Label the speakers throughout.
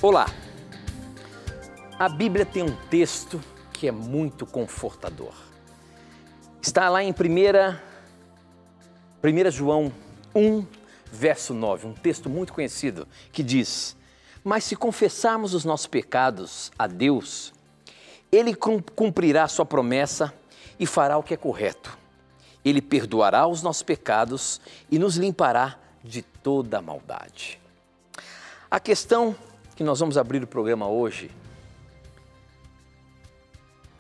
Speaker 1: Olá! A Bíblia tem um texto que é muito confortador. Está lá em 1 João 1, verso 9, um texto muito conhecido, que diz: mas se confessarmos os nossos pecados a Deus, Ele cumprirá a sua promessa e fará o que é correto. Ele perdoará os nossos pecados e nos limpará de toda a maldade. A questão que nós vamos abrir o programa hoje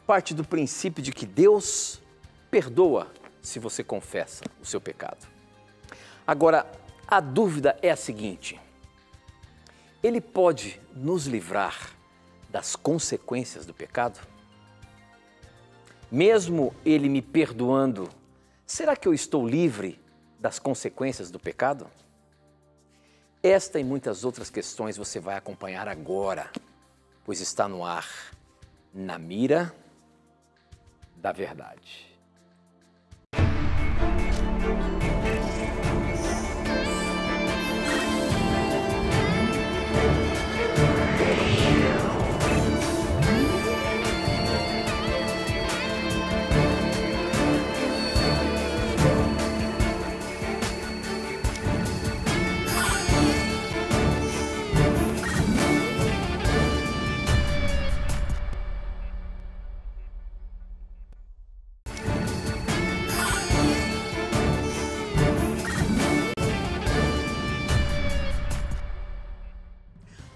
Speaker 1: parte do princípio de que Deus perdoa se você confessa o seu pecado. Agora, a dúvida é a seguinte: Ele pode nos livrar das consequências do pecado? Mesmo Ele me perdoando, será que eu estou livre das consequências do pecado? Esta e muitas outras questões você vai acompanhar agora, pois está no ar, Na Mira da Verdade.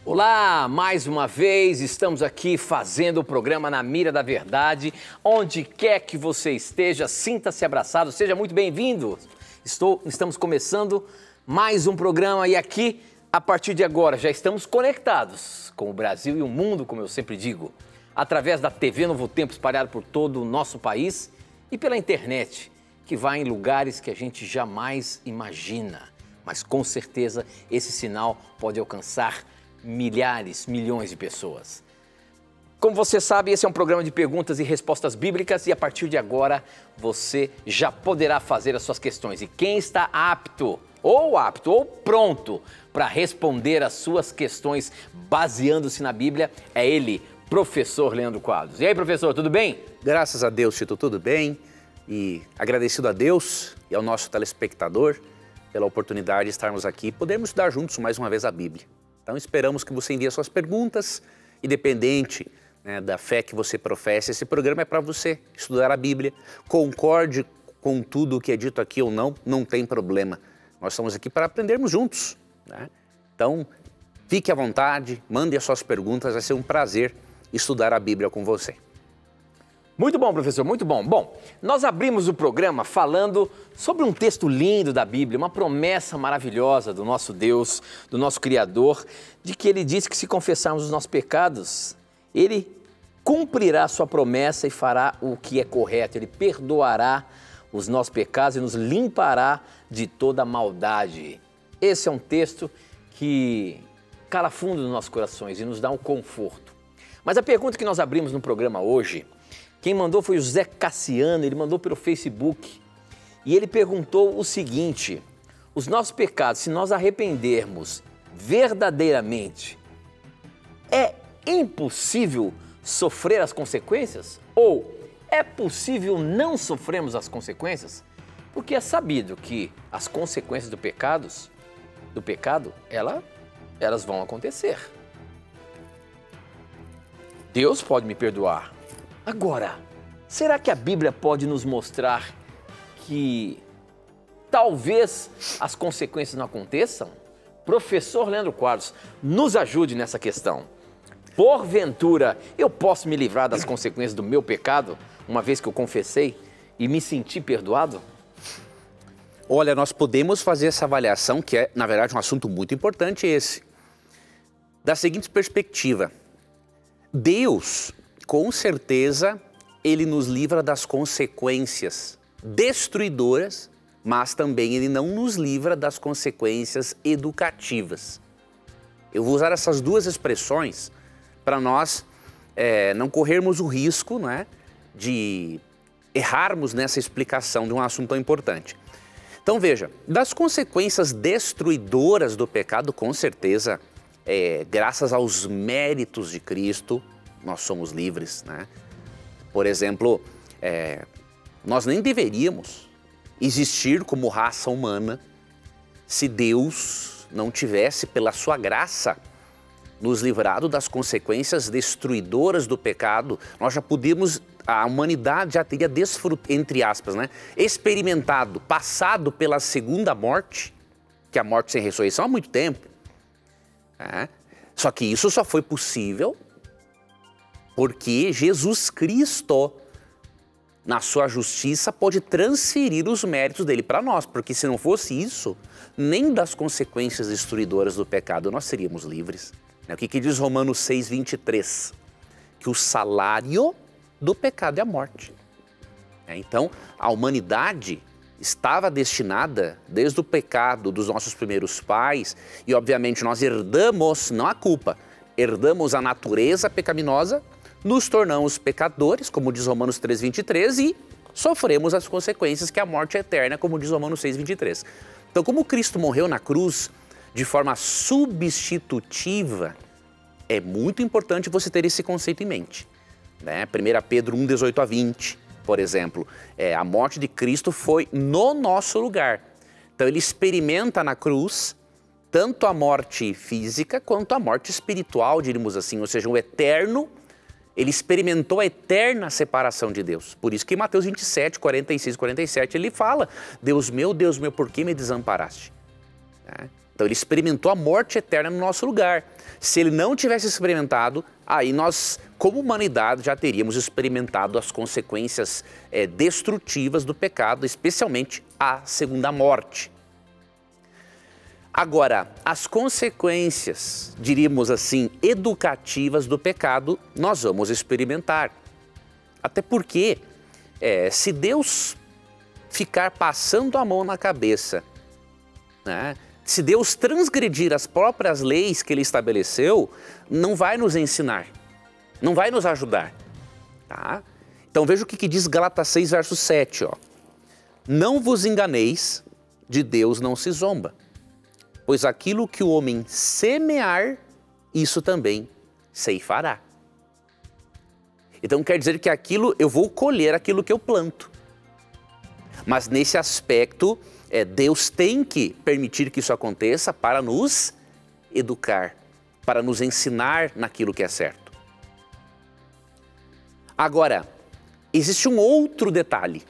Speaker 1: Olá, mais uma vez estamos aqui fazendo o programa Na Mira da Verdade. Onde quer que você esteja, sinta-se abraçado, seja muito bem-vindo. Estamos começando mais um programa e aqui, a partir de agora, já estamos conectados com o Brasil e o mundo, como eu sempre digo, através da TV Novo Tempo espalhada por todo o nosso país e pela internet, que vai em lugares que a gente jamais imagina. Mas com certeza esse sinal pode alcançar milhares, milhões de pessoas. Como você sabe, esse é um programa de perguntas e respostas bíblicas e a partir de agora você já poderá fazer as suas questões. E quem está apto ou pronto para responder as suas questões baseando-se na Bíblia é ele, professor Leandro Quadros. E aí, professor, tudo bem?
Speaker 2: Graças a Deus, Tito, tudo bem. E agradecido a Deus e ao nosso telespectador pela oportunidade de estarmos aqui e podermos estudar juntos mais uma vez a Bíblia. Então esperamos que você envie as suas perguntas, independente, né, da fé que você professa. Esse programa é para você estudar a Bíblia. Concorde com tudo o que é dito aqui ou não tem problema. Nós estamos aqui para aprendermos juntos, né? Então fique à vontade, mande as suas perguntas, vai ser um prazer estudar a Bíblia com você.
Speaker 1: Muito bom, professor, muito bom. Bom, nós abrimos o programa falando sobre um texto lindo da Bíblia, uma promessa maravilhosa do nosso Deus, do nosso Criador, de que Ele disse que se confessarmos os nossos pecados, Ele cumprirá a sua promessa e fará o que é correto. Ele perdoará os nossos pecados e nos limpará de toda maldade. Esse é um texto que cala fundo nos nossos corações e nos dá um conforto. Mas a pergunta que nós abrimos no programa hoje, quem mandou foi o Zé Cassiano, ele mandou pelo Facebook e ele perguntou o seguinte: os nossos pecados, se nós arrependermos verdadeiramente, é impossível sofrer as consequências? Ou é possível não sofrermos as consequências? Porque é sabido que as consequências do pecado, elas vão acontecer. Deus pode me perdoar. Agora, será que a Bíblia pode nos mostrar que talvez as consequências não aconteçam? Professor Leandro Quadros, nos ajude nessa questão. Porventura, eu posso me livrar das consequências do meu pecado, uma vez que eu confessei e me senti perdoado?
Speaker 2: Olha, nós podemos fazer essa avaliação, que é, na verdade, um assunto muito importante esse. Da seguinte perspectiva: Deus, com certeza, Ele nos livra das consequências destruidoras, mas também Ele não nos livra das consequências educativas. Eu vou usar essas duas expressões para nós não corrermos o risco, não é, de errarmos nessa explicação de um assunto tão importante. Então veja, das consequências destruidoras do pecado, com certeza, graças aos méritos de Cristo, nós somos livres, né? Por exemplo, nós nem deveríamos existir como raça humana se Deus não tivesse, pela sua graça, nos livrado das consequências destruidoras do pecado. Nós já podíamos, a humanidade já teria entre aspas, né, experimentado, passado pela segunda morte, que é a morte sem ressurreição, há muito tempo. Só que isso só foi possível porque Jesus Cristo, na sua justiça, pode transferir os méritos dele para nós, porque se não fosse isso, nem das consequências destruidoras do pecado nós seríamos livres. O que diz Romanos 6:23? Que o salário do pecado é a morte. Então, a humanidade estava destinada, desde o pecado dos nossos primeiros pais, e obviamente nós herdamos, não a culpa, herdamos a natureza pecaminosa, nos tornamos pecadores, como diz Romanos 3:23, e sofremos as consequências, que é a morte eterna, como diz Romanos 6:23. Então, como Cristo morreu na cruz de forma substitutiva, é muito importante você ter esse conceito em mente. 1 Pedro 1:18-20, por exemplo, a morte de Cristo foi no nosso lugar. Então, ele experimenta na cruz tanto a morte física quanto a morte espiritual, diríamos assim, ou seja, o eterno. Ele experimentou a eterna separação de Deus. Por isso que em Mateus 27, 46 e 47, ele fala: Deus meu, por que me desamparaste? Então ele experimentou a morte eterna no nosso lugar. Se ele não tivesse experimentado, aí nós, como humanidade, já teríamos experimentado as consequências destrutivas do pecado, especialmente a segunda morte. Agora, as consequências, diríamos assim, educativas do pecado, nós vamos experimentar. Até porque, se Deus ficar passando a mão na cabeça, né, se Deus transgredir as próprias leis que Ele estabeleceu, não vai nos ensinar, não vai nos ajudar. Tá? Então veja o que diz Gálatas 6, verso 7. Ó. Não vos enganeis, de Deus não se zomba. Pois aquilo que o homem semear, isso também ceifará. Então quer dizer que eu vou colher aquilo que eu planto. Mas nesse aspecto, Deus tem que permitir que isso aconteça para nos educar, para nos ensinar naquilo que é certo. Agora, existe um outro detalhe.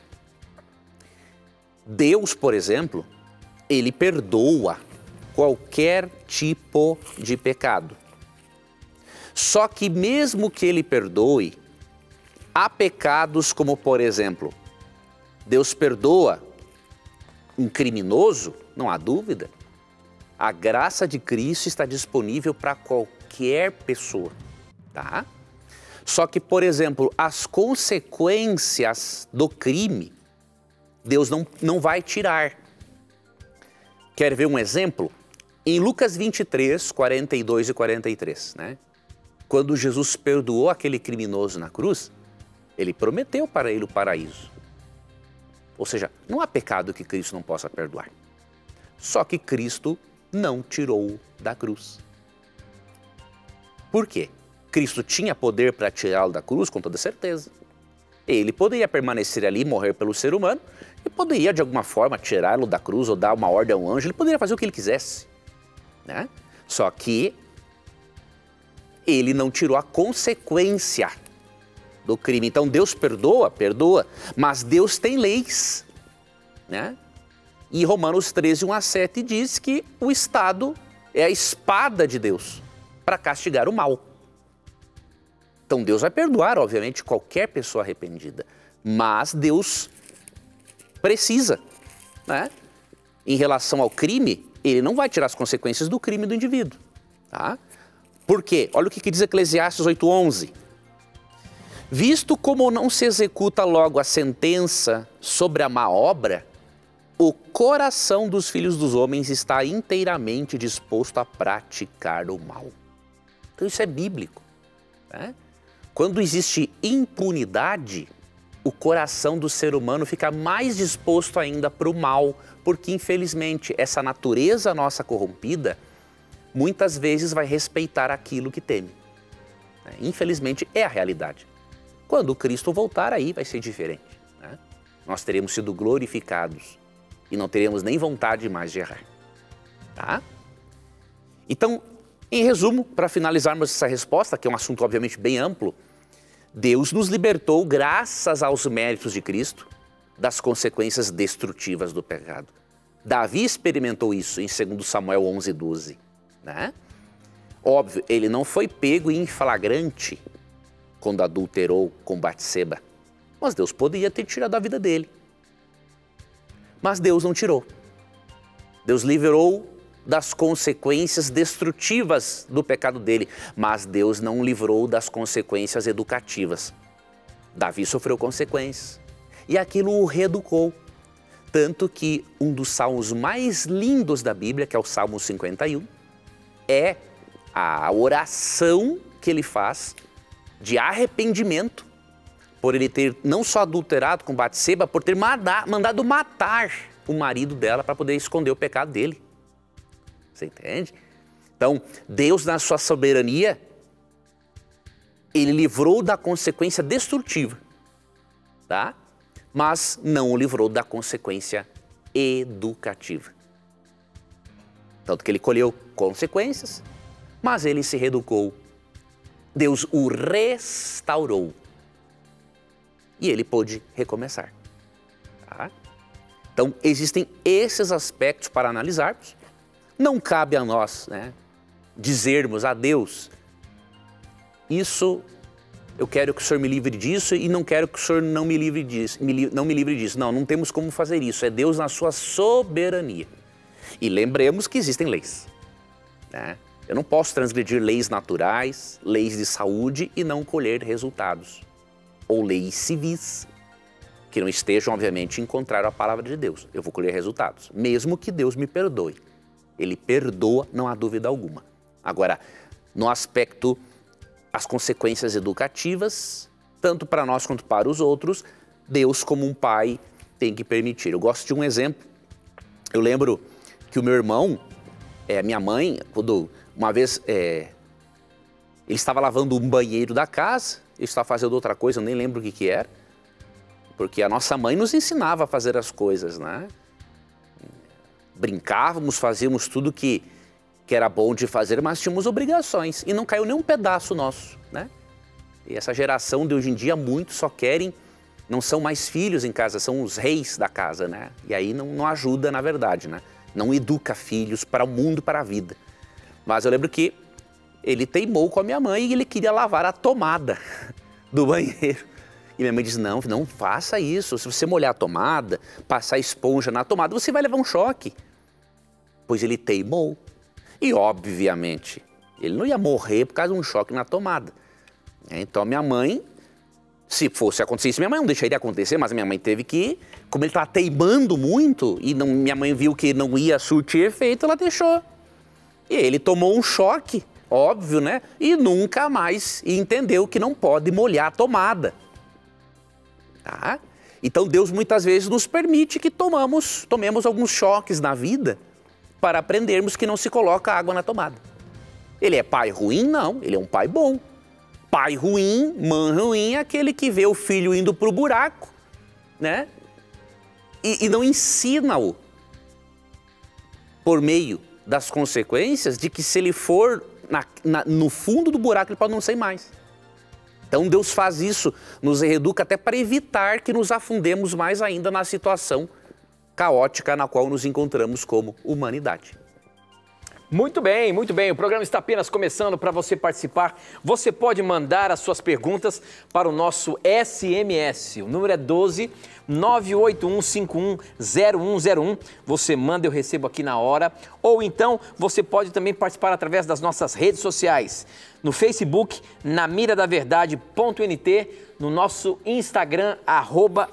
Speaker 2: Deus, por exemplo, Ele perdoa qualquer tipo de pecado. Só que mesmo que Ele perdoe, há pecados como, por exemplo, Deus perdoa um criminoso, não há dúvida. A graça de Cristo está disponível para qualquer pessoa, tá? Só que, por exemplo, as consequências do crime, Deus não vai tirar. Quer ver um exemplo? Em Lucas 23, 42 e 43, né? Quando Jesus perdoou aquele criminoso na cruz, Ele prometeu para ele o paraíso. Ou seja, não há pecado que Cristo não possa perdoar. Só que Cristo não tirou da cruz. Por quê? Cristo tinha poder para tirá-lo da cruz, com toda certeza. Ele poderia permanecer ali e morrer pelo ser humano, e poderia de alguma forma tirá-lo da cruz ou dar uma ordem a um anjo, ele poderia fazer o que ele quisesse. Né? Só que ele não tirou a consequência do crime. Então Deus perdoa, mas Deus tem leis. Né? E Romanos 13, 1-7 diz que o Estado é a espada de Deus para castigar o mal. Então Deus vai perdoar, obviamente, qualquer pessoa arrependida, mas Deus precisa, né? Em relação ao crime, Ele não vai tirar as consequências do crime do indivíduo. Tá? Por quê? Olha o que diz Eclesiastes 8:11. Visto como não se executa logo a sentença sobre a má obra, o coração dos filhos dos homens está inteiramente disposto a praticar o mal. Então isso é bíblico. Né? Quando existe impunidade, o coração do ser humano fica mais disposto ainda para o mal, porque infelizmente essa natureza nossa corrompida muitas vezes vai respeitar aquilo que teme. Infelizmente, é a realidade. Quando Cristo voltar, aí vai ser diferente. Né? Nós teremos sido glorificados e não teremos nem vontade mais de errar. Tá? Então, em resumo, para finalizarmos essa resposta, que é um assunto obviamente bem amplo, Deus nos libertou, graças aos méritos de Cristo, das consequências destrutivas do pecado. Davi experimentou isso em 2 Samuel 11:12. Né? Óbvio, ele não foi pego em flagrante quando adulterou com Batseba, mas Deus poderia ter tirado a vida dele. Mas Deus não tirou. Deus livrou das consequências destrutivas do pecado dele, mas Deus não livrou das consequências educativas. Davi sofreu consequências e aquilo o reeducou. Tanto que um dos salmos mais lindos da Bíblia, que é o Salmo 51, é a oração que ele faz de arrependimento por ele ter não só adulterado com Batseba, por ter mandado matar o marido dela para poder esconder o pecado dele. Você entende? Então, Deus, na sua soberania, ele livrou da consequência destrutiva, tá? Mas não o livrou da consequência educativa. Tanto que ele colheu consequências, mas ele se reeducou. Deus o restaurou e ele pôde recomeçar. Tá? Então, existem esses aspectos para analisarmos. Não cabe a nós, né, dizermos a Deus, isso eu quero que o Senhor me livre disso e não quero que o Senhor não me livre disso. Não me livre disso. Não, não temos como fazer isso. É Deus na sua soberania. E lembremos que existem leis. Né? Eu não posso transgredir leis naturais, leis de saúde e não colher resultados. Ou leis civis, que não estejam, obviamente, em contrário à palavra de Deus. Eu vou colher resultados, mesmo que Deus me perdoe. Ele perdoa, não há dúvida alguma. Agora, no aspecto, as consequências educativas, tanto para nós quanto para os outros, Deus, como um pai, tem que permitir. Eu gosto de um exemplo. Eu lembro que o meu irmão, minha mãe, quando uma vez ele estava lavando um banheiro da casa, eu estava fazendo outra coisa, eu nem lembro o que era, porque a nossa mãe nos ensinava a fazer as coisas, né? Brincávamos, fazíamos tudo que era bom de fazer, mas tínhamos obrigações e não caiu nem um pedaço nosso, né? E essa geração de hoje em dia, muitos só querem, não são mais filhos em casa, são os reis da casa, né? E aí não ajuda, na verdade, né? Não educa filhos para o mundo, para a vida. Mas eu lembro que ele teimou com a minha mãe e ele queria lavar a tomada do banheiro. E minha mãe disse, não faça isso, se você molhar a tomada, passar esponja na tomada, você vai levar um choque. Pois ele teimou. E, obviamente, ele não ia morrer por causa de um choque na tomada. Então, minha mãe, se fosse acontecer isso, minha mãe não deixaria acontecer, mas minha mãe teve que, como ele estava teimando muito, e minha mãe viu que não ia surtir efeito, ela deixou. E ele tomou um choque, óbvio, né? E nunca mais entendeu que não pode molhar a tomada. Tá? Então, Deus muitas vezes nos permite que tomemos alguns choques na vida, para aprendermos que não se coloca água na tomada. Ele é pai ruim? Não, ele é um pai bom. Pai ruim, mãe ruim é aquele que vê o filho indo para o buraco, né? E não ensina-o por meio das consequências de que se ele for no fundo do buraco, ele pode não sair mais. Então Deus faz isso, nos reeduca até para evitar que nos afundemos mais ainda na situação caótica na qual nos encontramos como humanidade.
Speaker 1: Muito bem, muito bem. O programa está apenas começando. Para você participar, você pode mandar as suas perguntas para o nosso SMS. O número é 12 981510101. Você manda, eu recebo aqui na hora. Ou então, você pode também participar através das nossas redes sociais. No Facebook, namiradaverdade.nt, no nosso Instagram,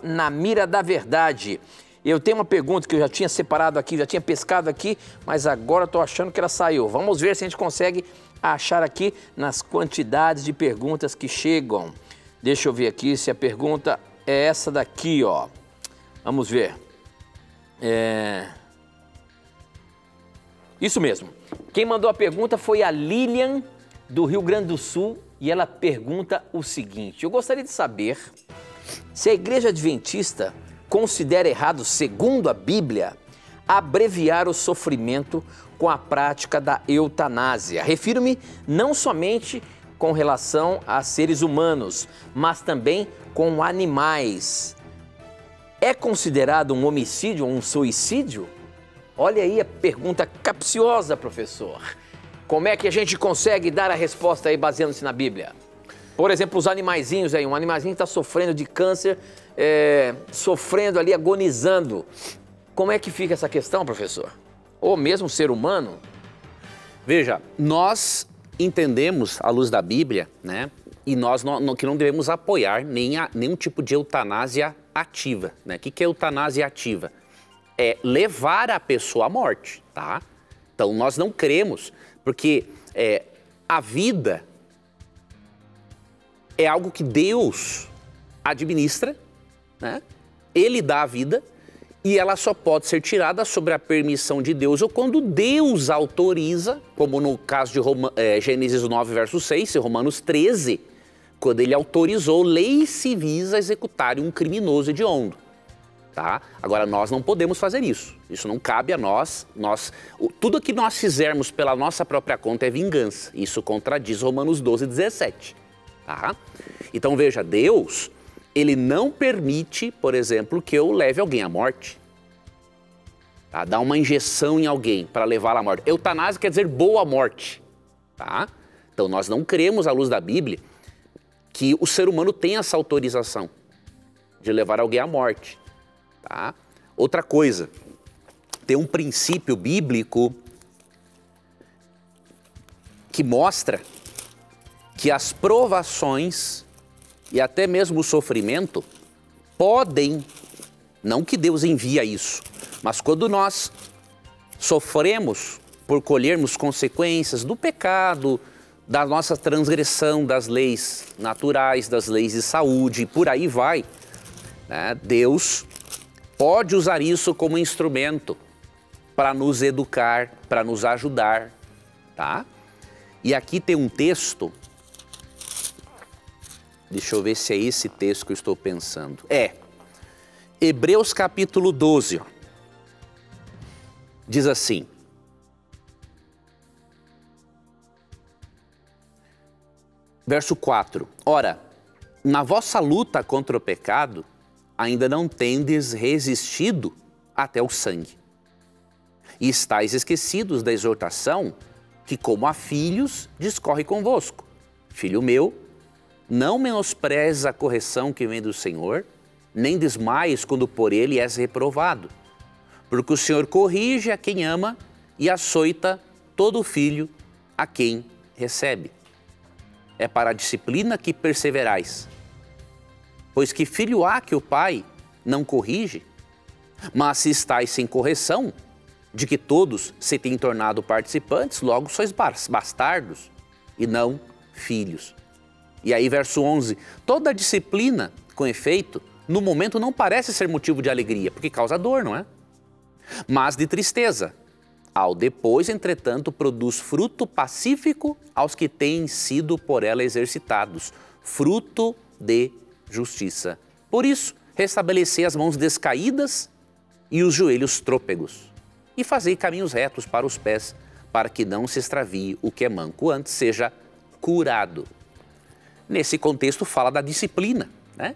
Speaker 1: @namiradaverdade. Eu tenho uma pergunta que eu já tinha separado aqui, já tinha pescado aqui, mas agora estou achando que ela saiu. Vamos ver se a gente consegue achar aqui nas quantidades de perguntas que chegam. Deixa eu ver aqui se a pergunta é essa daqui, ó. Vamos ver. Isso mesmo. Quem mandou a pergunta foi a Lilian, do Rio Grande do Sul, e ela pergunta o seguinte: eu gostaria de saber se a Igreja Adventista considera errado, segundo a Bíblia, abreviar o sofrimento com a prática da eutanásia. Refiro-me não somente com relação a seres humanos, mas também com animais. É considerado um homicídio, um suicídio? Olha aí a pergunta capciosa, professor. Como é que a gente consegue dar a resposta aí baseando-se na Bíblia? Por exemplo, os animaizinhos aí, um animaizinho está sofrendo de câncer, sofrendo ali, agonizando. Como é que fica essa questão, professor? Ou mesmo ser humano?
Speaker 2: Veja, nós entendemos, à luz da Bíblia, né, e nós que não devemos apoiar nenhum tipo de eutanásia ativa, né? O que é eutanásia ativa? É levar a pessoa à morte, tá? Então, nós não cremos, porque a vida é algo que Deus administra, né? Ele dá a vida e ela só pode ser tirada sobre a permissão de Deus ou quando Deus autoriza, como no caso de Gênesis 9, verso 6, e Romanos 13, quando ele autorizou leis civis a executarem um criminoso hediondo. Tá? Agora, nós não podemos fazer isso. Isso não cabe a nós. Tudo que nós fizermos pela nossa própria conta é vingança. Isso contradiz Romanos 12, 17. Tá? Então, veja, Deus, ele não permite, por exemplo, que eu leve alguém à morte. Tá? Dar uma injeção em alguém para levá-la à morte. Eutanásia quer dizer boa morte. Tá? Então, nós não cremos, à luz da Bíblia, que o ser humano tem essa autorização de levar alguém à morte. Tá? Outra coisa, tem um princípio bíblico que mostra que as provações e até mesmo o sofrimento podem, não que Deus envia isso, mas quando nós sofremos por colhermos consequências do pecado, da nossa transgressão das leis naturais, das leis de saúde, e por aí vai, né? Deus pode usar isso como instrumento para nos educar, para nos ajudar, tá? E aqui tem um texto, deixa eu ver se é esse texto que eu estou pensando. Hebreus capítulo 12, ó. Diz assim: verso 4, ora, na vossa luta contra o pecado, ainda não tendes resistido até o sangue. E estáis esquecidos da exortação que, como a filhos, discorre convosco. Filho meu, não menosprezes a correção que vem do Senhor, nem desmaies quando por ele és reprovado. Porque o Senhor corrige a quem ama e açoita todo filho a quem recebe. É para a disciplina que perseverais. Pois que filho há que o pai não corrige? Mas se estáis sem correção, de que todos se têm tornado participantes, logo sois bastardos e não filhos. E aí verso 11, toda disciplina, com efeito, no momento não parece ser motivo de alegria, porque causa dor, não é? Mas de tristeza. Ao depois, entretanto, produz fruto pacífico aos que têm sido por ela exercitados, fruto de justiça. Por isso, restabelecei as mãos descaídas e os joelhos trôpegos, e fazei caminhos retos para os pés, para que não se extravie o que é manco, antes seja curado. Nesse contexto fala da disciplina, né?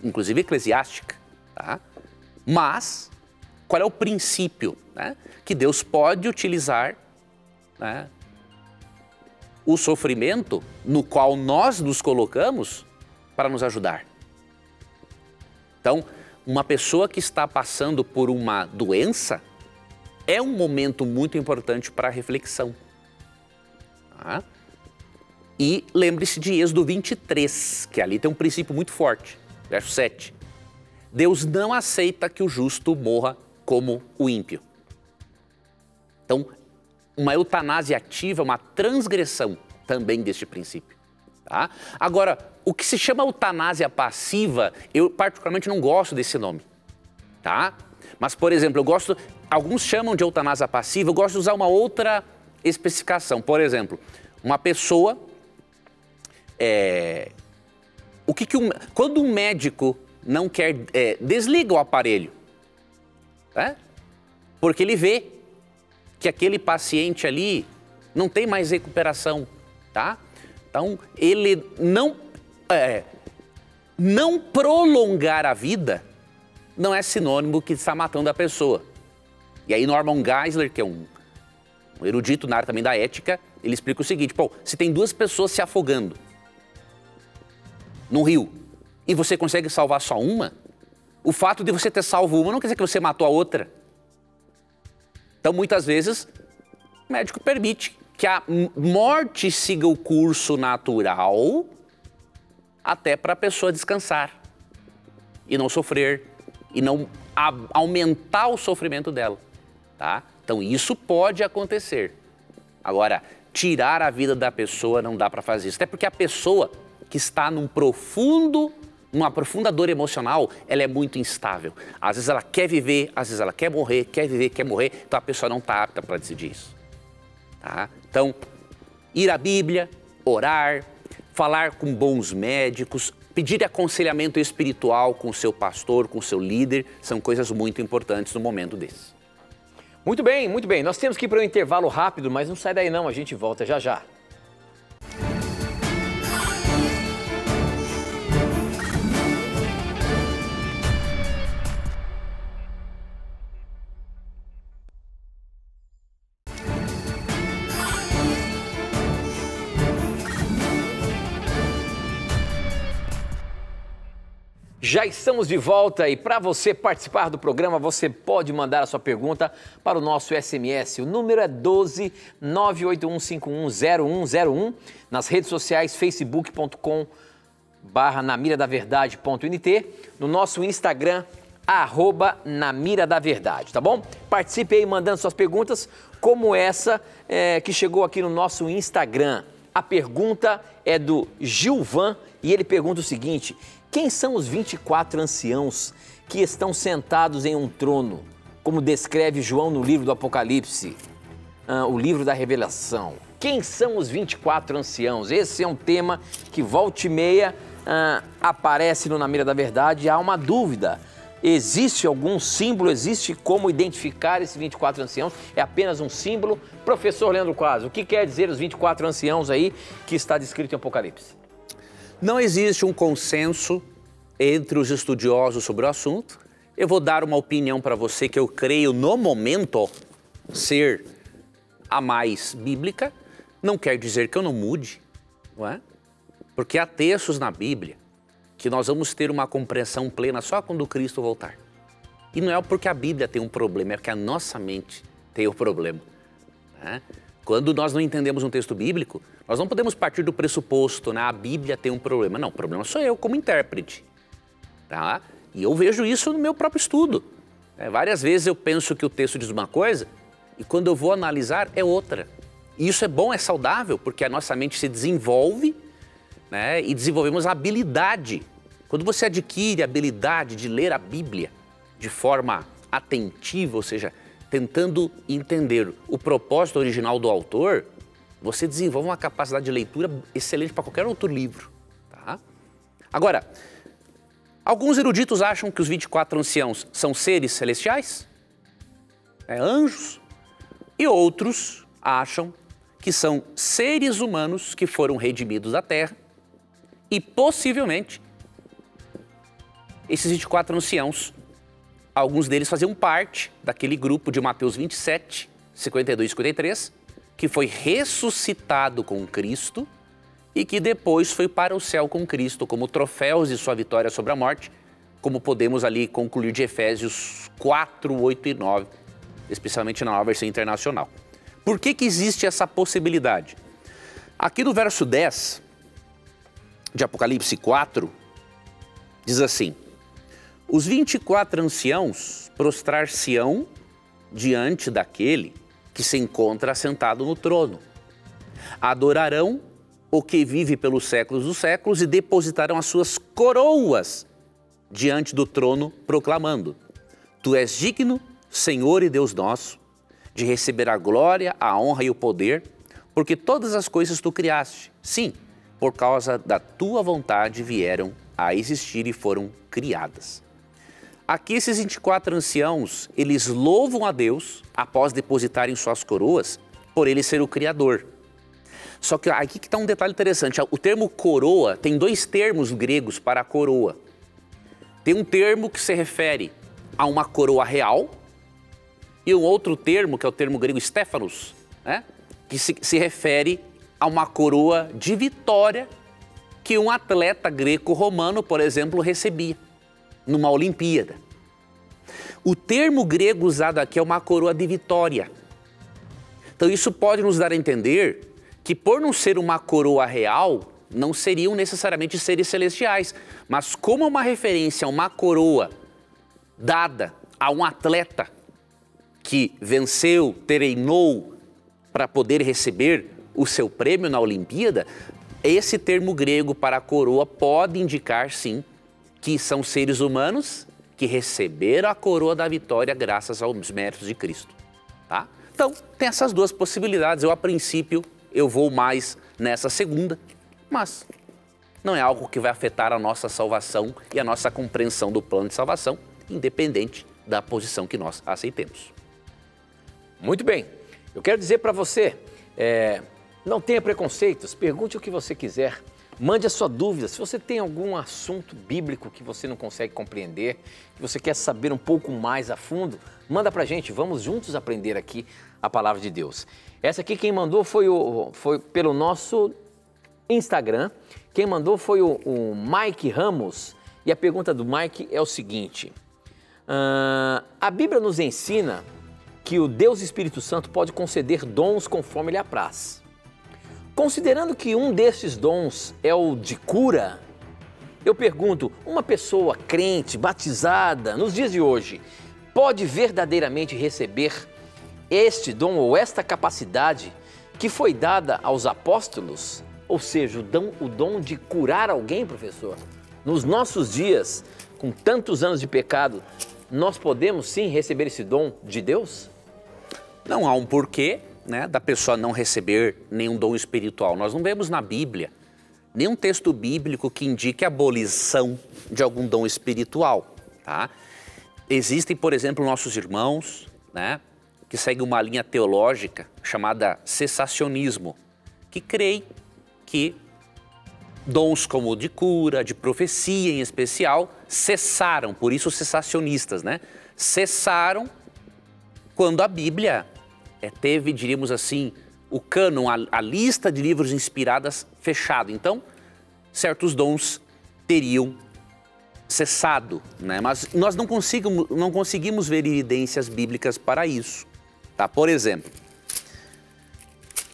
Speaker 2: Inclusive eclesiástica, tá? Mas qual é o princípio, né? Que Deus pode utilizar, né, o sofrimento no qual nós nos colocamos para nos ajudar. Então, uma pessoa que está passando por uma doença é um momento muito importante para a reflexão. Tá? E lembre-se de Êxodo 23, que ali tem um princípio muito forte, verso 7. Deus não aceita que o justo morra como o ímpio. Então, uma eutanásia ativa é uma transgressão também deste princípio. Tá? Agora, o que se chama eutanásia passiva, eu particularmente não gosto desse nome. Tá? Mas, por exemplo, alguns chamam de eutanásia passiva, eu gosto de usar uma outra especificação. Por exemplo, uma pessoa... Quando um médico não quer... desliga o aparelho, né? Porque ele vê que aquele paciente ali não tem mais recuperação, tá? Então, ele não prolongar a vida não é sinônimo que está matando a pessoa. E aí Norman Geisler, que é um erudito na área também da ética, ele explica o seguinte: pô, se tem duas pessoas se afogando no rio e você consegue salvar só uma, o fato de você ter salvo uma não quer dizer que você matou a outra. Então, muitas vezes, o médico permite que a morte siga o curso natural até para a pessoa descansar e não sofrer, e não aumentar o sofrimento dela, tá? Então, isso pode acontecer. Agora, tirar a vida da pessoa não dá para fazer isso, até porque a pessoa que está numa profunda dor emocional, ela é muito instável. Às vezes ela quer viver, às vezes ela quer morrer, quer viver, quer morrer, então a pessoa não está apta para decidir isso. Tá? Então, ir à Bíblia, orar, falar com bons médicos, pedir aconselhamento espiritual com o seu pastor, com o seu líder, são coisas muito importantes no momento desse.
Speaker 1: Muito bem, muito bem. Nós temos que ir para um intervalo rápido, mas não sai daí não, a gente volta já já. Já estamos de volta e para você participar do programa, você pode mandar a sua pergunta para o nosso SMS. O número é 12 981510101, nas redes sociais facebook.com/namiradaverdade.nt, no nosso Instagram, @namiradaverdade, tá bom? Participe aí mandando suas perguntas, como essa que chegou aqui no nosso Instagram. A pergunta é do Gilvan e ele pergunta o seguinte: quem são os 24 anciãos que estão sentados em um trono, como descreve João no livro do Apocalipse, o livro da Revelação? Quem são os 24 anciãos? Esse é um tema que volta e meia aparece no Na Mira da Verdade. Há uma dúvida: existe algum símbolo, existe como identificar esses 24 anciãos? É apenas um símbolo? Professor Leandro Quadros, o que quer dizer os 24 anciãos aí que está descrito em Apocalipse?
Speaker 2: Não existe um consenso entre os estudiosos sobre o assunto. Eu vou dar uma opinião para você que eu creio no momento ser a mais bíblica. Não quer dizer que eu não mude, não é? Porque há textos na Bíblia que nós vamos ter uma compreensão plena só quando Cristo voltar. E não é porque a Bíblia tem um problema, é porque a nossa mente tem o problema, né? Quando nós não entendemos um texto bíblico, nós não podemos partir do pressuposto, né? A Bíblia tem um problema. Não, o problema sou eu como intérprete, tá? E eu vejo isso no meu próprio estudo. Várias vezes eu penso que o texto diz uma coisa e quando eu vou analisar é outra. E isso é bom, é saudável, porque a nossa mente se desenvolve, né? E desenvolvemos a habilidade. Quando você adquire a habilidade de ler a Bíblia de forma atentiva, ou seja, tentando entender o propósito original do autor, você desenvolve uma capacidade de leitura excelente para qualquer outro livro, tá? Agora, alguns eruditos acham que os 24 anciãos são seres celestiais, anjos, e outros acham que são seres humanos que foram redimidos da terra e possivelmente esses 24 anciãos, alguns deles faziam parte daquele grupo de Mateus 27, 52 e 53, que foi ressuscitado com Cristo e que depois foi para o céu com Cristo, como troféus de sua vitória sobre a morte, como podemos ali concluir de Efésios 4, 8 e 9, especialmente na nova versão internacional. Por que existe essa possibilidade? Aqui no verso 10 de Apocalipse 4, diz assim: os 24 anciãos prostrar-se-ão diante daquele que se encontra assentado no trono. Adorarão o que vive pelos séculos dos séculos e depositarão as suas coroas diante do trono, proclamando: Tu és digno, Senhor e Deus nosso, de receber a glória, a honra e o poder, porque todas as coisas tu criaste. Sim, por causa da tua vontade vieram a existir e foram criadas. Aqui esses 24 anciãos, eles louvam a Deus após depositarem suas coroas por ele ser o Criador. Só que aqui que está um detalhe interessante, o termo coroa, tem dois termos gregos para a coroa. Tem um termo que se refere a uma coroa real e um outro termo, que é o termo grego stéphanos, né? Que se refere a uma coroa de vitória que um atleta greco-romano, por exemplo, recebia numa Olimpíada. O termo grego usado aqui é uma coroa de vitória. Então isso pode nos dar a entender que por não ser uma coroa real, não seriam necessariamente seres celestiais, mas como é uma referência a uma coroa dada a um atleta que venceu, treinou para poder receber o seu prêmio na Olimpíada, esse termo grego para a coroa pode indicar, sim, que são seres humanos que receberam a coroa da vitória graças aos méritos de Cristo. Tá? Então, tem essas duas possibilidades. Eu, a princípio, eu vou mais nessa segunda, mas não é algo que vai afetar a nossa salvação e a nossa compreensão do plano de salvação, independente da posição que nós aceitemos.
Speaker 1: Muito bem. Eu quero dizer para você, não tenha preconceitos, pergunte o que você quiser, mande a sua dúvida. Se você tem algum assunto bíblico que você não consegue compreender, que você quer saber um pouco mais a fundo, manda para a gente, vamos juntos aprender aqui a palavra de Deus. Essa aqui quem mandou foi pelo nosso Instagram, quem mandou foi o Mike Ramos, e a pergunta do Mike é o seguinte: a Bíblia nos ensina que o Deus Espírito Santo pode conceder dons conforme lhe apraz. Considerando que um desses dons é o de cura, eu pergunto, uma pessoa crente, batizada, nos dias de hoje, pode verdadeiramente receber este dom ou esta capacidade que foi dada aos apóstolos? Ou seja, o dom de curar alguém, professor? Nos nossos dias, com tantos anos de pecado, nós podemos sim receber esse dom de Deus?
Speaker 2: Não há um porquê, né, da pessoa não receber nenhum dom espiritual. Nós não vemos na Bíblia nenhum texto bíblico que indique a abolição de algum dom espiritual. Tá? Existem, por exemplo, nossos irmãos, né, que seguem uma linha teológica chamada cessacionismo, que creem que dons como de cura, de profecia em especial, cessaram, por isso cessacionistas, né? Cessaram quando a Bíblia teve, diríamos assim, o cânon, a lista de livros inspiradas fechado. Então, certos dons teriam cessado, né? Mas nós não conseguimos ver evidências bíblicas para isso. Tá? Por exemplo,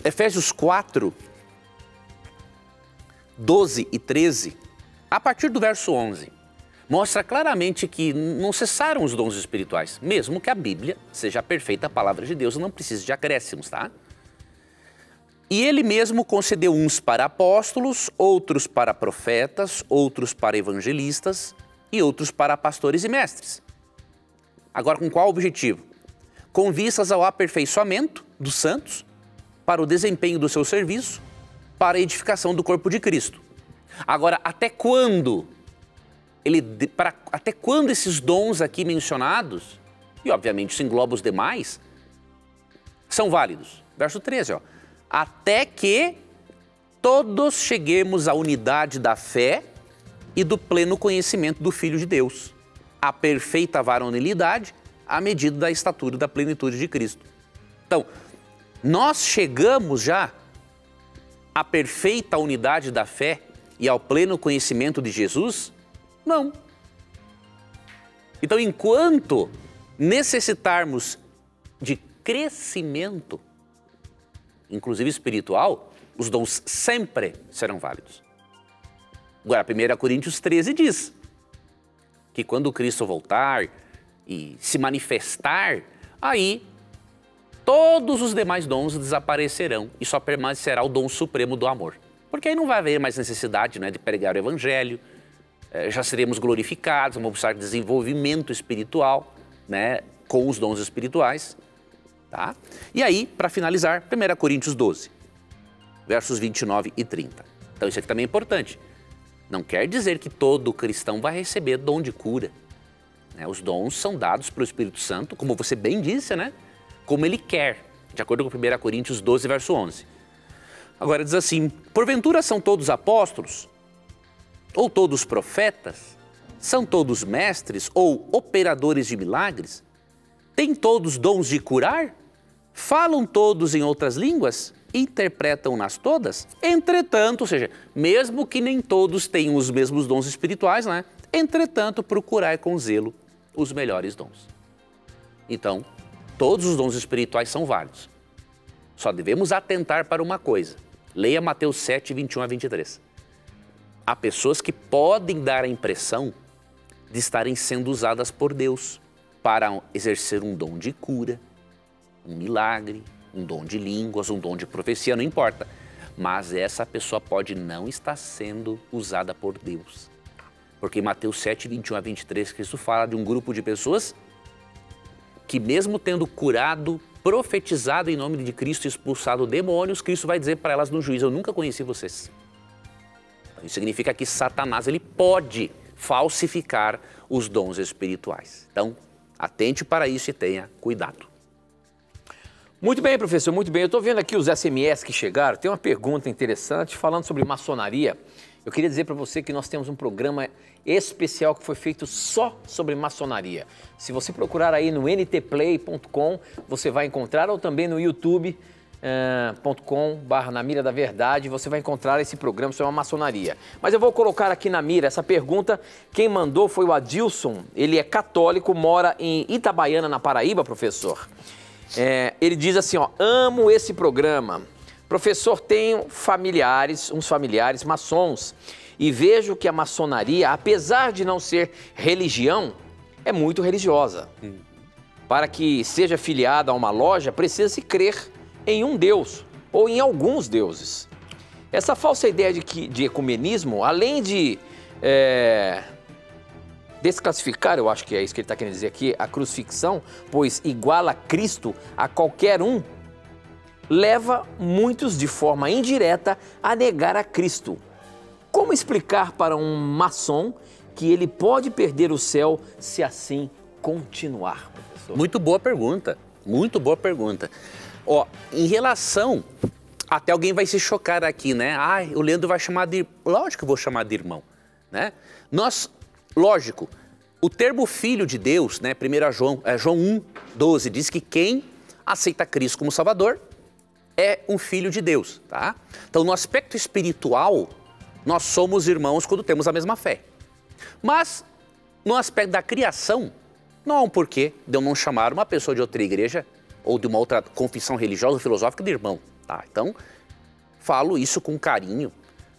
Speaker 2: Efésios 4, 12 e 13, a partir do verso 11, mostra claramente que não cessaram os dons espirituais, mesmo que a Bíblia seja a perfeita palavra de Deus e não precise de acréscimos, tá? E ele mesmo concedeu uns para apóstolos, outros para profetas, outros para evangelistas e outros para pastores e mestres. Agora, com qual objetivo? Com vistas ao aperfeiçoamento dos santos, para o desempenho do seu serviço, para a edificação do corpo de Cristo. Agora, até quando esses dons aqui mencionados, e obviamente isso engloba os demais, são válidos? Verso 13, ó. Até que todos cheguemos à unidade da fé e do pleno conhecimento do Filho de Deus, à perfeita varonilidade, à medida da estatura da plenitude de Cristo. Então, nós chegamos já à perfeita unidade da fé e ao pleno conhecimento de Jesus? Não. Então, enquanto necessitarmos de crescimento, inclusive espiritual, os dons sempre serão válidos. Agora, 1 Coríntios 13 diz que quando Cristo voltar e se manifestar, aí todos os demais dons desaparecerão e só permanecerá o dom supremo do amor. Porque aí não vai haver mais necessidade, né, de pregar o evangelho, já seremos glorificados, vamos buscar desenvolvimento espiritual, né, com os dons espirituais. Tá? E aí, para finalizar, 1 Coríntios 12, versos 29 e 30. Então isso aqui também é importante. Não quer dizer que todo cristão vai receber dom de cura. Né? Os dons são dados pelo Espírito Santo, como você bem disse, né? Como ele quer, de acordo com 1 Coríntios 12, verso 11. Agora diz assim, porventura são todos apóstolos? Ou todos profetas? São todos mestres ou operadores de milagres? Têm todos dons de curar? Falam todos em outras línguas? Interpretam-nas todas? Entretanto, ou seja, mesmo que nem todos tenham os mesmos dons espirituais, né? Entretanto, procurai com zelo os melhores dons. Então, todos os dons espirituais são válidos. Só devemos atentar para uma coisa. Leia Mateus 7, 21 a 23. Há pessoas que podem dar a impressão de estarem sendo usadas por Deus para exercer um dom de cura, um milagre, um dom de línguas, um dom de profecia, não importa. Mas essa pessoa pode não estar sendo usada por Deus. Porque em Mateus 7, 21 a 23, Cristo fala de um grupo de pessoas que mesmo tendo curado, profetizado em nome de Cristo e expulsado demônios, Cristo vai dizer para elas no juízo, eu nunca conheci vocês. Isso significa que Satanás ele pode falsificar os dons espirituais. Então, atente para isso e tenha cuidado.
Speaker 1: Muito bem, professor, muito bem. Eu estou vendo aqui os SMS que chegaram. Tem uma pergunta interessante falando sobre maçonaria. Eu queria dizer para você que nós temos um programa especial que foi feito só sobre maçonaria. Se você procurar aí no ntplay.com, você vai encontrar, ou também no youtube.com/Na Mira da Verdade, você vai encontrar esse programa sobre a maçonaria. Mas eu vou colocar aqui na mira essa pergunta. Quem mandou foi o Adilson. Ele é católico, mora em Itabaiana, na Paraíba, professor. Ele diz assim, ó, amo esse programa. Professor, tenho uns familiares maçons e vejo que a maçonaria, apesar de não ser religião, é muito religiosa. Para que seja filiada a uma loja, precisa-se crer em um Deus ou em alguns deuses. Essa falsa ideia de ecumenismo, além de desclassificar, eu acho que é isso que ele está querendo dizer aqui, a crucifixão, pois iguala Cristo a qualquer um, leva muitos de forma indireta a negar a Cristo. Como explicar para um maçom que ele pode perder o céu se assim continuar, professor?
Speaker 2: Muito boa pergunta, muito boa pergunta. Ó, em relação, até alguém vai se chocar aqui, né? O Leandro vai chamar de... Lógico que eu vou chamar de irmão, né? Lógico, o termo filho de Deus, né? 1 João 1, 12, diz que quem aceita Cristo como Salvador é um filho de Deus, tá? Então, no aspecto espiritual, nós somos irmãos quando temos a mesma fé. Mas, no aspecto da criação, não há um porquê de eu não chamar uma pessoa de outra igreja ou de uma outra confissão religiosa ou filosófica de irmão, tá? Então, falo isso com carinho.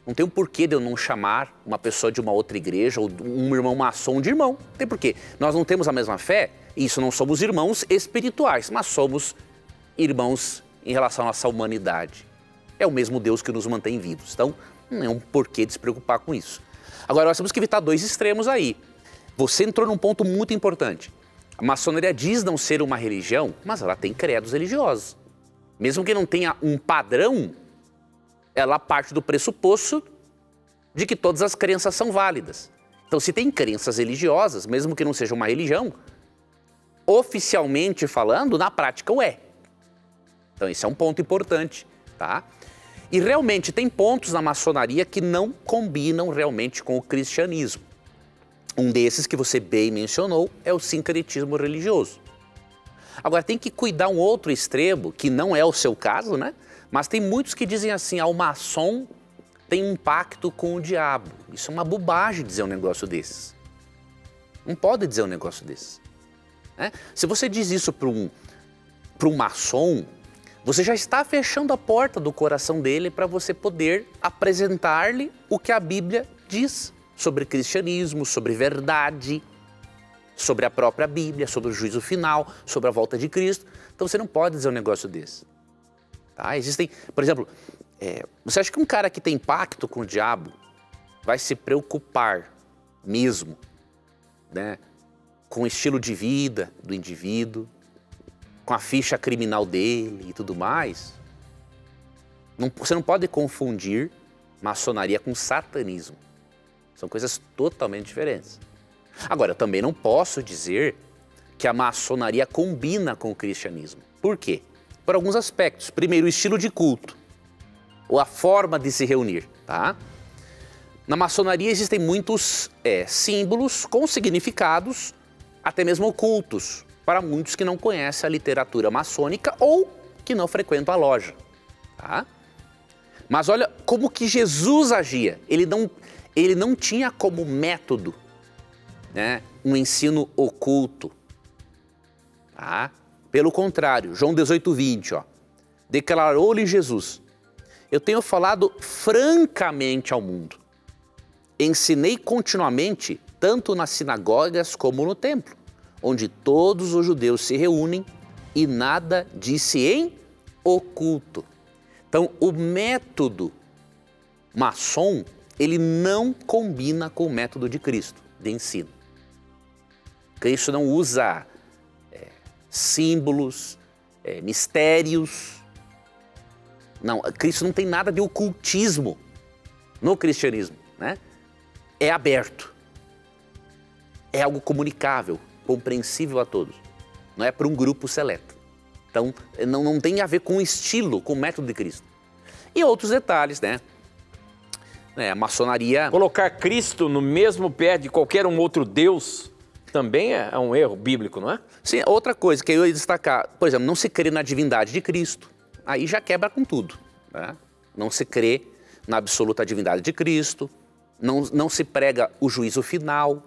Speaker 2: Não tem um porquê de eu não chamar uma pessoa de uma outra igreja ou um irmão maçom de irmão. Não tem porquê. Nós não temos a mesma fé, e isso não somos irmãos espirituais, mas somos irmãos em relação à nossa humanidade. É o mesmo Deus que nos mantém vivos. Então, não é um porquê de se preocupar com isso. Agora, nós temos que evitar dois extremos aí. Você entrou num ponto muito importante. A maçonaria diz não ser uma religião, mas ela tem credos religiosos. Mesmo que não tenha um padrão, ela parte do pressuposto de que todas as crenças são válidas. Então, se tem crenças religiosas, mesmo que não seja uma religião, oficialmente falando, na prática o é. Então, esse é um ponto importante, tá? E realmente tem pontos na maçonaria que não combinam realmente com o cristianismo. Um desses que você bem mencionou é o sincretismo religioso. Agora, tem que cuidar um outro extremo, que não é o seu caso, né? Mas tem muitos que dizem assim, o maçom tem um pacto com o diabo. Isso é uma bobagem dizer um negócio desses. Não pode dizer um negócio desses. Né? Se você diz isso para um maçom, você já está fechando a porta do coração dele para você poder apresentar-lhe o que a Bíblia diz sobre cristianismo, sobre verdade, sobre a própria Bíblia, sobre o juízo final, sobre a volta de Cristo. Então você não pode dizer um negócio desse. Tá? Existem, por exemplo, você acha que um cara que tem pacto com o diabo vai se preocupar mesmo, né, com o estilo de vida do indivíduo? com a ficha criminal dele e tudo mais. Você não pode confundir maçonaria com satanismo. São coisas totalmente diferentes. Agora, eu também não posso dizer que a maçonaria combina com o cristianismo. Por quê? Por alguns aspectos. Primeiro, o estilo de culto, ou a forma de se reunir, tá? Na maçonaria existem muitos símbolos com significados, até mesmo ocultos, para muitos que não conhecem a literatura maçônica ou que não frequentam a loja, tá? Mas olha como que Jesus agia. Ele não tinha como método, né, um ensino oculto. Tá? Pelo contrário, João 18:20, ó, declarou-lhe Jesus: eu tenho falado francamente ao mundo. Ensinei continuamente, tanto nas sinagogas como no templo, onde todos os judeus se reúnem, e nada disse em oculto. Então, o método maçom, ele não combina com o método de Cristo, de ensino. Cristo não usa símbolos, mistérios. Não, Cristo não tem nada de ocultismo no cristianismo, né? É aberto. É algo comunicável, compreensível a todos. Não é para um grupo seleto. Então, não tem a ver com o estilo, com o método de Cristo. E outros detalhes, né? A maçonaria...
Speaker 1: Colocar Cristo no mesmo pé de qualquer um outro Deus também é um erro bíblico, não é?
Speaker 2: Sim, outra coisa que eu ia destacar, por exemplo, não se crê na divindade de Cristo. Aí já quebra com tudo, né? Não se crê na absoluta divindade de Cristo, não se prega o juízo final,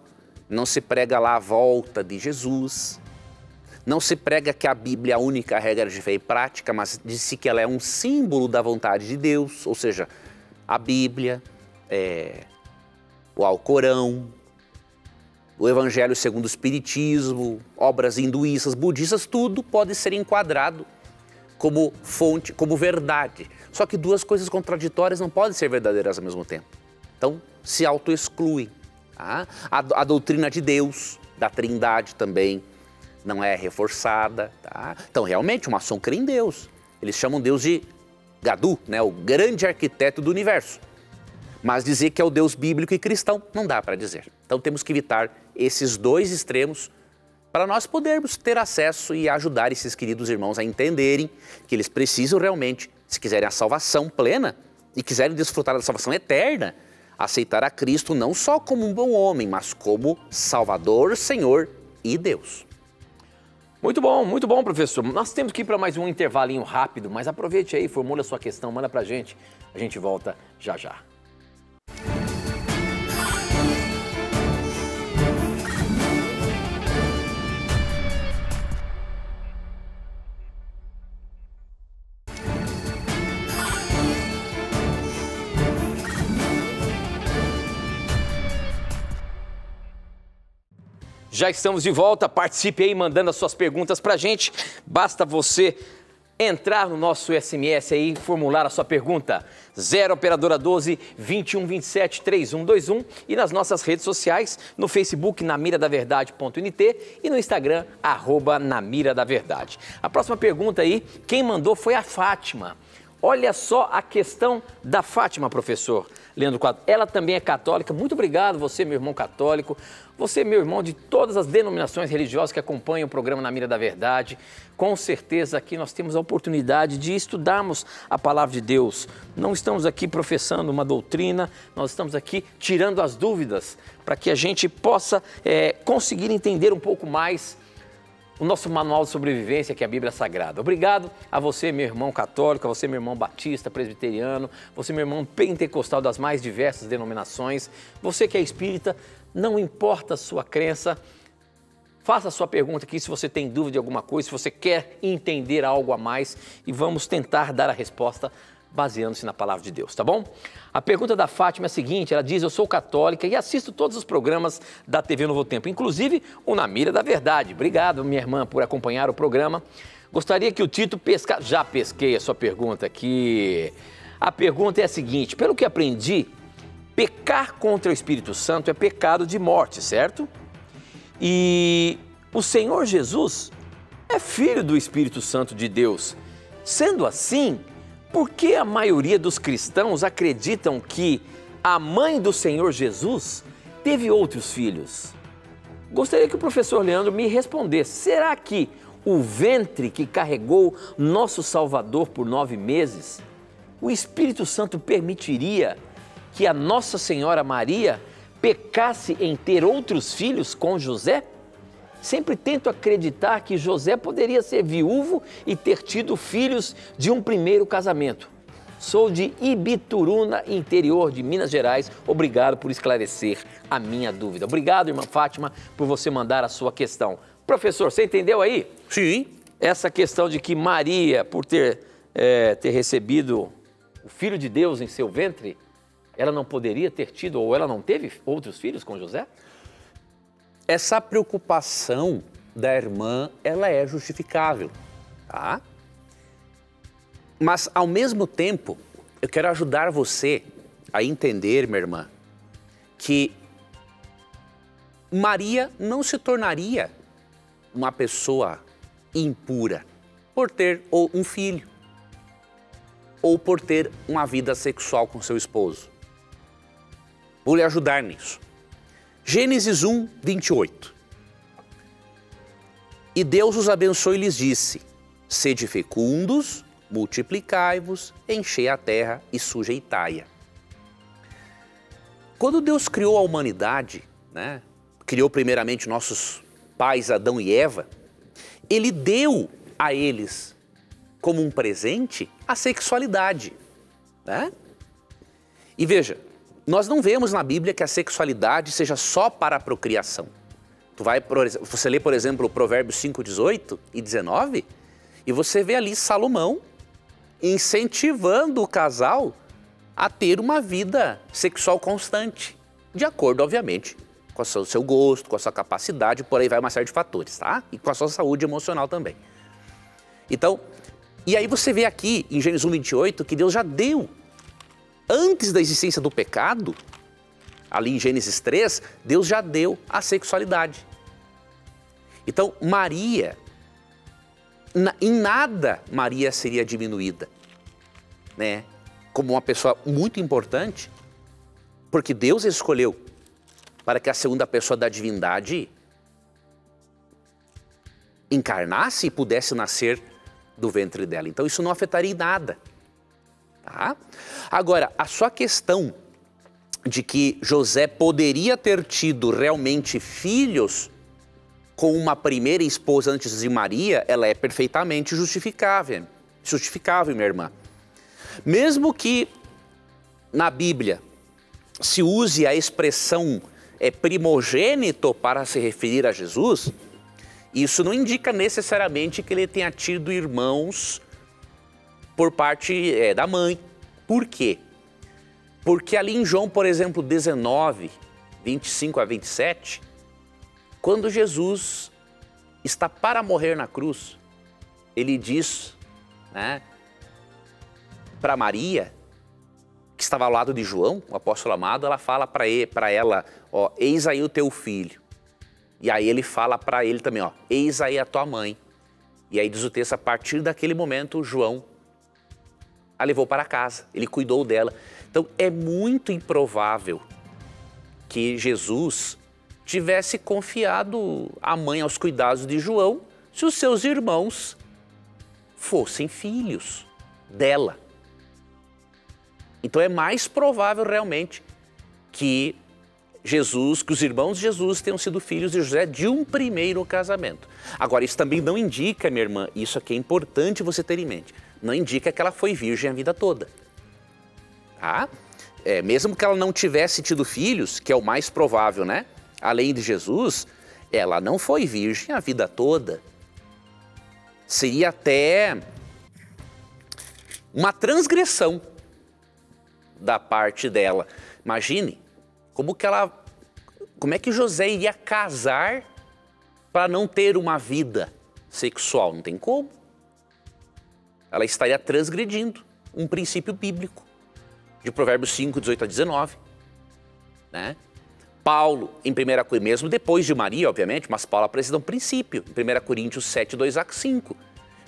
Speaker 2: não se prega lá a volta de Jesus, não se prega que a Bíblia é a única regra de fé e prática, mas diz-se que ela é um símbolo da vontade de Deus, ou seja, a Bíblia, o Alcorão, o Evangelho segundo o Espiritismo, obras hinduístas, budistas, tudo pode ser enquadrado como fonte, como verdade. Só que duas coisas contraditórias não podem ser verdadeiras ao mesmo tempo. Então, se auto-excluem. Tá? A doutrina de Deus, da Trindade também, não é reforçada. Tá? Então, realmente, o maçom crê em Deus. Eles chamam Deus de Gadu, né? O grande arquiteto do universo. Mas dizer que é o Deus bíblico e cristão, não dá para dizer. Então, temos que evitar esses dois extremos para nós podermos ter acesso e ajudar esses queridos irmãos a entenderem que eles precisam realmente, se quiserem a salvação plena e quiserem desfrutar da salvação eterna, aceitar a Cristo não só como um bom homem, mas como Salvador, Senhor e Deus.
Speaker 1: Muito bom, professor. Nós temos que ir para mais um intervalinho rápido, mas aproveite aí, formula a sua questão, manda para a gente volta já já. Já estamos de volta, participe aí mandando as suas perguntas pra gente. Basta você entrar no nosso SMS aí e formular a sua pergunta. 0 operadora 12 21 27 3121 e nas nossas redes sociais, no Facebook namiradaverdade.nt e no Instagram @namiradaverdade. A próxima pergunta aí, quem mandou foi a Fátima. Olha só a questão da Fátima, professor Leandro Quadro. Ela também é católica. Muito obrigado, você, meu irmão católico. Você, meu irmão de todas as denominações religiosas que acompanham o programa Na Mira da Verdade. Com certeza aqui nós temos a oportunidade de estudarmos a palavra de Deus. Não estamos aqui professando uma doutrina, nós estamos aqui tirando as dúvidas para que a gente possa conseguir entender um pouco mais o nosso manual de sobrevivência, que é a Bíblia Sagrada. Obrigado a você, meu irmão católico, a você, meu irmão batista, presbiteriano, você, meu irmão pentecostal das mais diversas denominações, você que é espírita, não importa a sua crença, faça a sua pergunta aqui se você tem dúvida de alguma coisa, se você quer entender algo a mais e vamos tentar dar a resposta baseando-se na palavra de Deus, tá bom? A pergunta da Fátima é a seguinte, ela diz: eu sou católica e assisto todos os programas da TV Novo Tempo, inclusive o Na Mira da Verdade. Obrigado, minha irmã, por acompanhar o programa. Gostaria que o Tito pescasse... Já pesquei a sua pergunta aqui. A pergunta é a seguinte, pelo que aprendi, pecar contra o Espírito Santo é pecado de morte, certo? E o Senhor Jesus é filho do Espírito Santo de Deus. Sendo assim, por que a maioria dos cristãos acreditam que a mãe do Senhor Jesus teve outros filhos? Gostaria que o professor Leandro me respondesse. Será que o ventre que carregou nosso Salvador por 9 meses, o Espírito Santo permitiria que a Nossa Senhora Maria pecasse em ter outros filhos com José? Sempre tento acreditar que José poderia ser viúvo e ter tido filhos de um primeiro casamento. Sou de Ibituruna, interior de Minas Gerais. Obrigado por esclarecer a minha dúvida. Obrigado, irmã Fátima, por você mandar a sua questão. Professor, você entendeu aí?
Speaker 2: Sim.
Speaker 1: Essa questão de que Maria, por ter recebido o Filho de Deus em seu ventre, ela não poderia ter tido ou ela não teve outros filhos com José?
Speaker 2: Essa preocupação da irmã, ela é justificável, tá? Mas, ao mesmo tempo, eu quero ajudar você a entender, minha irmã, que Maria não se tornaria uma pessoa impura por ter ou um filho ou por ter uma vida sexual com seu esposo. Vou lhe ajudar nisso. Gênesis 1, 28. E Deus os abençoou e lhes disse: sede fecundos, multiplicai-vos, enchei a terra e sujeitai-a. Quando Deus criou a humanidade, né, criou primeiramente nossos pais Adão e Eva, Ele deu a eles como um presente a sexualidade, né? E veja, nós não vemos na Bíblia que a sexualidade seja só para a procriação. Você lê, por exemplo, o Provérbios 5, 18 e 19, e você vê ali Salomão incentivando o casal a ter uma vida sexual constante, de acordo, obviamente, com o seu gosto, com a sua capacidade, por aí vai uma série de fatores, tá? E com a sua saúde emocional também. Então, e aí você vê aqui em Gênesis 1, 28 que Deus já deu, antes da existência do pecado, ali em Gênesis 3, Deus já deu a sexualidade. Então, Maria, em nada Maria seria diminuída, né? Como uma pessoa muito importante, porque Deus escolheu para que a segunda pessoa da divindade encarnasse e pudesse nascer do ventre dela. Então, isso não afetaria em nada. Tá? Agora, a sua questão de que José poderia ter tido realmente filhos com uma primeira esposa antes de Maria, ela é perfeitamente justificável, minha irmã. Mesmo que na Bíblia se use a expressão primogênito para se referir a Jesus, isso não indica necessariamente que ele tenha tido irmãos por parte da mãe. Por quê? Porque ali em João, por exemplo, 19, 25 a 27, quando Jesus está para morrer na cruz, ele diz, né, para Maria, que estava ao lado de João, o apóstolo amado, ela fala para ela, ó, eis aí o teu filho. E aí ele fala para ele também, ó, eis aí a tua mãe. E aí diz o texto, a partir daquele momento, João a levou para casa, ele cuidou dela. Então é muito improvável que Jesus tivesse confiado a mãe aos cuidados de João se os seus irmãos fossem filhos dela. Então é mais provável realmente que os irmãos de Jesus tenham sido filhos de José de um primeiro casamento. Agora, isso também não indica, minha irmã, isso aqui é importante você ter em mente, não indica que ela foi virgem a vida toda. Tá? Mesmo que ela não tivesse tido filhos, que é o mais provável, né? Além de Jesus, ela não foi virgem a vida toda. Seria até uma transgressão da parte dela. Imagine como é que José iria casar para não ter uma vida sexual? Não tem como. Ela estaria transgredindo um princípio bíblico de Provérbios 5, 18 a 19. Né? Paulo, em 1 Coríntios, mesmo depois de Maria, obviamente, mas Paulo apresenta um princípio, em 1 Coríntios 7, 2 a 5,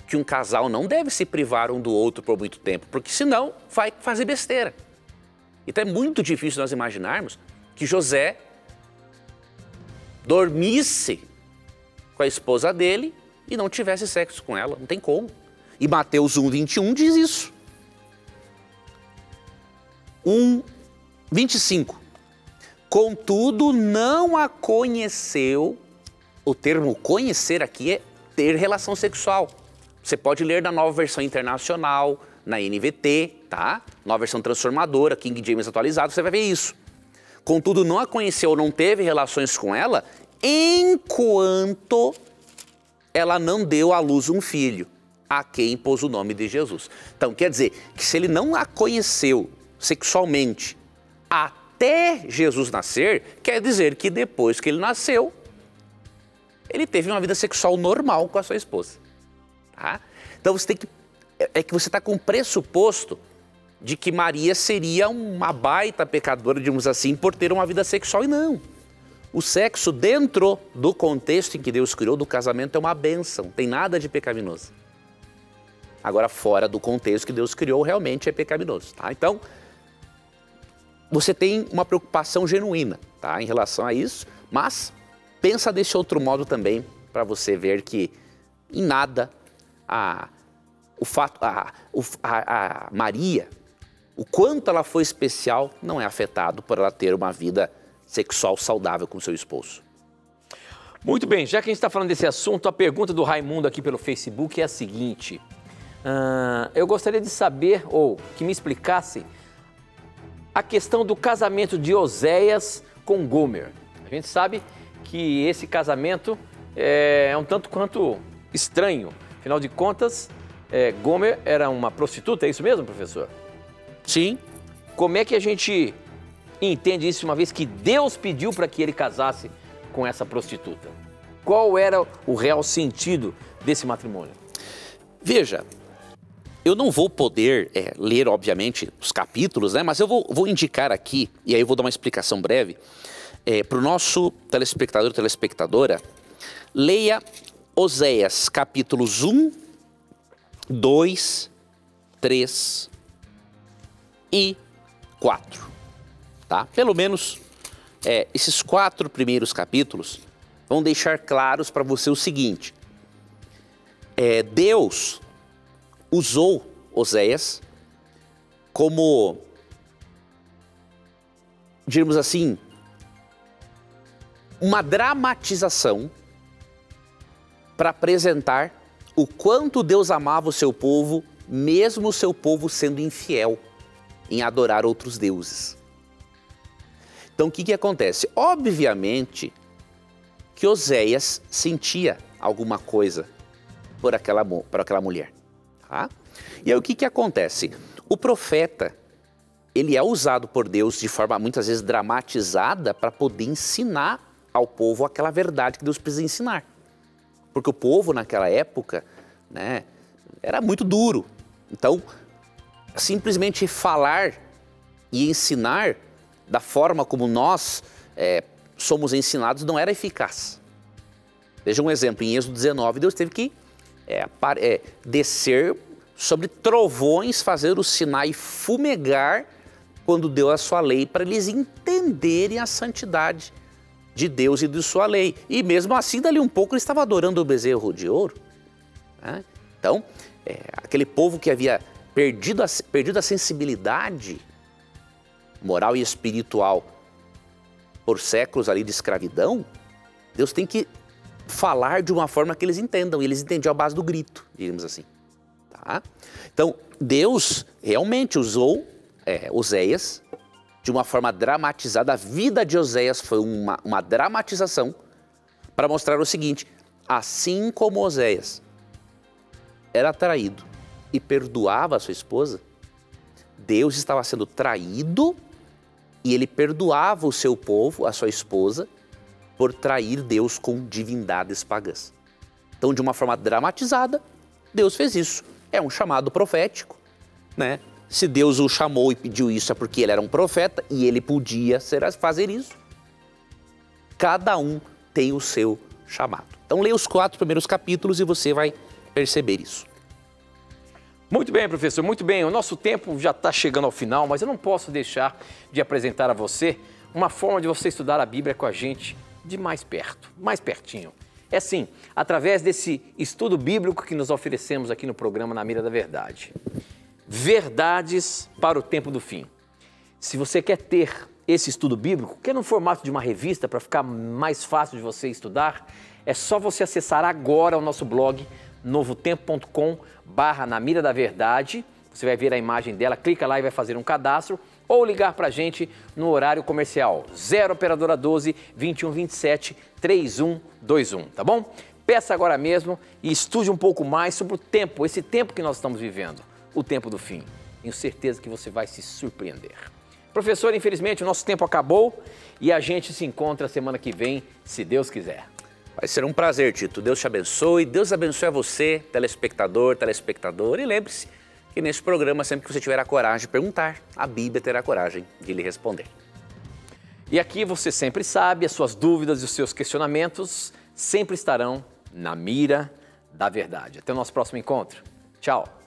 Speaker 2: que um casal não deve se privar um do outro por muito tempo, porque senão vai fazer besteira. Então é muito difícil nós imaginarmos que José dormisse com a esposa dele e não tivesse sexo com ela, não tem como. E Mateus 1, 21 diz isso. 25. Contudo, não a conheceu, o termo conhecer aqui é ter relação sexual. Você pode ler na Nova Versão Internacional, na NVT, tá? Nova Versão Transformadora, King James atualizado, você vai ver isso. Contudo, não a conheceu ou não teve relações com ela, enquanto ela não deu à luz um filho, a quem pôs o nome de Jesus. Então, quer dizer que se ele não a conheceu sexualmente até Jesus nascer, quer dizer que depois que ele nasceu, ele teve uma vida sexual normal com a sua esposa. Tá? Então você está com o pressuposto de que Maria seria uma baita pecadora, digamos assim, por ter uma vida sexual, e não. O sexo dentro do contexto em que Deus criou do casamento é uma bênção, não tem nada de pecaminoso. Agora, fora do contexto que Deus criou, realmente é pecaminoso. Tá? Então, você tem uma preocupação genuína, tá, em relação a isso, mas pensa desse outro modo também, para você ver que em nada a Maria, o quanto ela foi especial, não é afetado por ela ter uma vida sexual saudável com seu esposo.
Speaker 1: Muito bem, já que a gente está falando desse assunto, a pergunta do Raimundo aqui pelo Facebook é a seguinte. Eu gostaria de saber, ou que me explicasse, a questão do casamento de Oséias com Gomer. A gente sabe que esse casamento é um tanto quanto estranho. Afinal de contas, Gomer era uma prostituta, é isso mesmo, professor?
Speaker 2: Sim.
Speaker 1: Como é que a gente entende isso, uma vez que Deus pediu para que ele casasse com essa prostituta? Qual era o real sentido desse matrimônio?
Speaker 2: Veja, eu não vou poder ler, obviamente, os capítulos, né? Mas eu vou indicar aqui, e aí eu vou dar uma explicação breve, para o nosso telespectador e telespectadora. Leia Oséias, capítulos 1, 2, 3 e 4. Tá? Pelo menos esses 4 primeiros capítulos vão deixar claros para você o seguinte. Deus usou Oséias como, digamos assim, uma dramatização para apresentar o quanto Deus amava o seu povo, mesmo o seu povo sendo infiel em adorar outros deuses. Então, o que acontece? Obviamente que Oséias sentia alguma coisa por aquela mulher. Tá? E aí o que acontece? O profeta, ele é usado por Deus de forma muitas vezes dramatizada para poder ensinar ao povo aquela verdade que Deus precisa ensinar. Porque o povo naquela época, né, era muito duro. Então, simplesmente falar e ensinar da forma como nós somos ensinados não era eficaz. Veja um exemplo, em Êxodo 19, Deus teve que descer sobre trovões, fazer o Sinai fumegar quando deu a sua lei, para eles entenderem a santidade de Deus e de sua lei. E mesmo assim, dali um pouco, ele estava adorando o bezerro de ouro. Né? Então, aquele povo que havia perdido a sensibilidade moral e espiritual por séculos ali de escravidão, Deus tem que falar de uma forma que eles entendam. E eles entendiam a base do grito, digamos assim. Tá? Então, Deus realmente usou Oséias de uma forma dramatizada. A vida de Oséias foi uma dramatização para mostrar o seguinte: assim como Oséias era traído e perdoava a sua esposa, Deus estava sendo traído e ele perdoava o seu povo, a sua esposa, por trair Deus com divindades pagãs. Então, de uma forma dramatizada, Deus fez isso. É um chamado profético, né? Se Deus o chamou e pediu isso é porque ele era um profeta e ele podia fazer isso. cada um tem o seu chamado. Então leia os 4 primeiros capítulos e você vai perceber isso.
Speaker 1: Muito bem, professor, muito bem. O nosso tempo já está chegando ao final, mas eu não posso deixar de apresentar a você uma forma de você estudar a Bíblia com a gente de mais perto, mais pertinho. É sim, através desse estudo bíblico que nos oferecemos aqui no programa Na Mira da Verdade. Verdades para o tempo do fim. Se você quer ter esse estudo bíblico, que é no formato de uma revista para ficar mais fácil de você estudar, é só você acessar agora o nosso blog novotempo.com/Na Mira da Verdade. Você vai ver a imagem dela, clica lá e vai fazer um cadastro ou ligar para a gente no horário comercial 0 operadora 12 21 27 3121, tá bom? Peça agora mesmo e estude um pouco mais sobre o tempo, esse tempo que nós estamos vivendo, o tempo do fim. Tenho certeza que você vai se surpreender. Professor, infelizmente o nosso tempo acabou e a gente se encontra semana que vem, se Deus quiser.
Speaker 2: Vai ser um prazer, Tito. Deus te abençoe. Deus abençoe a você, telespectador, telespectadora. E lembre-se que nesse programa, sempre que você tiver a coragem de perguntar, a Bíblia terá a coragem de lhe responder.
Speaker 1: E aqui você sempre sabe, as suas dúvidas e os seus questionamentos sempre estarão na mira da verdade. Até o nosso próximo encontro. Tchau.